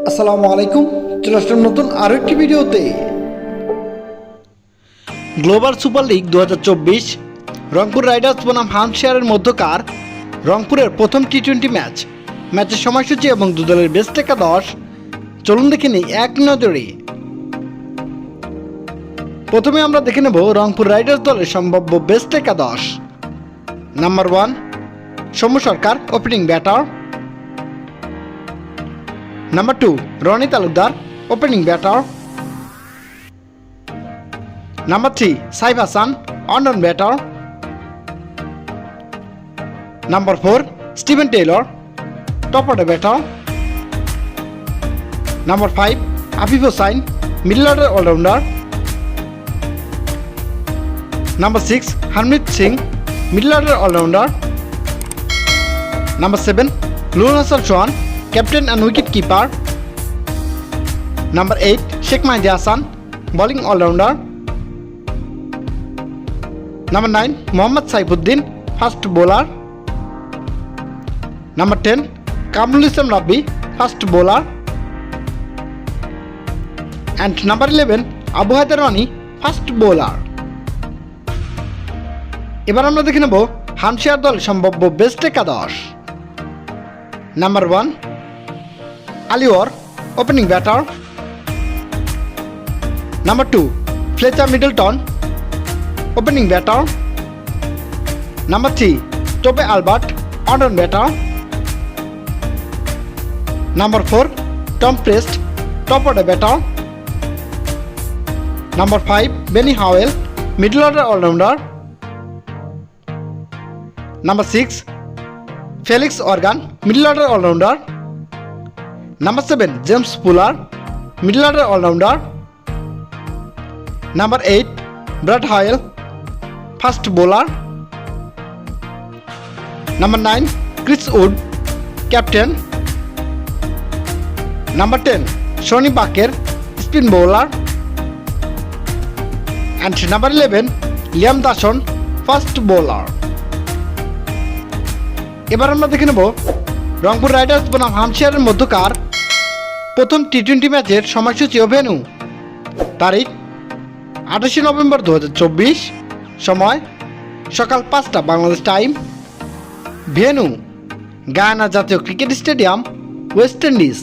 আসসালামু আলাইকুম, চলে আসলাম নতুন আরও একটি ভিডিওতে। Global super league 2024 Rangpur Riders বনাম হামশায়ারের মধ্যকার রংপুরের প্রথম টি-20 ম্যাচের সময়সূচি এবং দু দলের বেস্ট একাদশ চলুন দেখে নিই এক নজরে। প্রথমে আমরা দেখে নেব রংপুর রাইডার্স দলের সম্ভাব্য বেস্ট একাদশ। Number 1 Soumya Sarkar, opening batter. Number 2 Rony Talukdar, opening batter. Number 3 Saif Hasan, অন batter. Number 4 Steven Taylor, top order batter. Number 5 Afif Hossain, middle order allrounder. Number 6 Harmeet Singh, middle order allrounder. Number 7 Nurul Hasan Sohan, captain and wicket keeper. Number 8 Sheikh Mahedi Hasan, bowling allrounder. Number 9 Mohammad Saifuddin, fast bowler. Number 10 Kamrul Islam Rabbi, fast bowler. And number 11 Abu Haider Rony, fast bowler. এবার আমরা দেখে নেব Hampshire দল সম্ভাব্য best একাদশ। Number 1 Ali Orr, opening batter. Number 2 Fletcher Middleton, opening batter. Number 3 Toby Albert, on batter. Number 4 Tom Prest, top order batter. Number 5 Benny Howell, middle order allrounder. Number 6 Felix Organ, middle order allrounder. Number 7 James Fuller, middle order allrounder. Number 8 Brad Wheal, fast bowler. Number 9 Chris Wood, captain. Number 10 শনি বাকের, spin bowler. And number 11 Liam Dawson, fast bowler. এবার আমরা দেখে নেব Rangpur Riders বনাম হামশায়ারের মধ্যকার প্রথম টি-20 ম্যাচের সময়সূচি ও ভেন্যু। তারিখ 28 নভেম্বর 2024, সময় সকাল 5টা বাংলাদেশ টাইম। ভেন্যু গায়ানা জাতীয় ক্রিকেট স্টেডিয়াম, ওয়েস্ট ইন্ডিজ।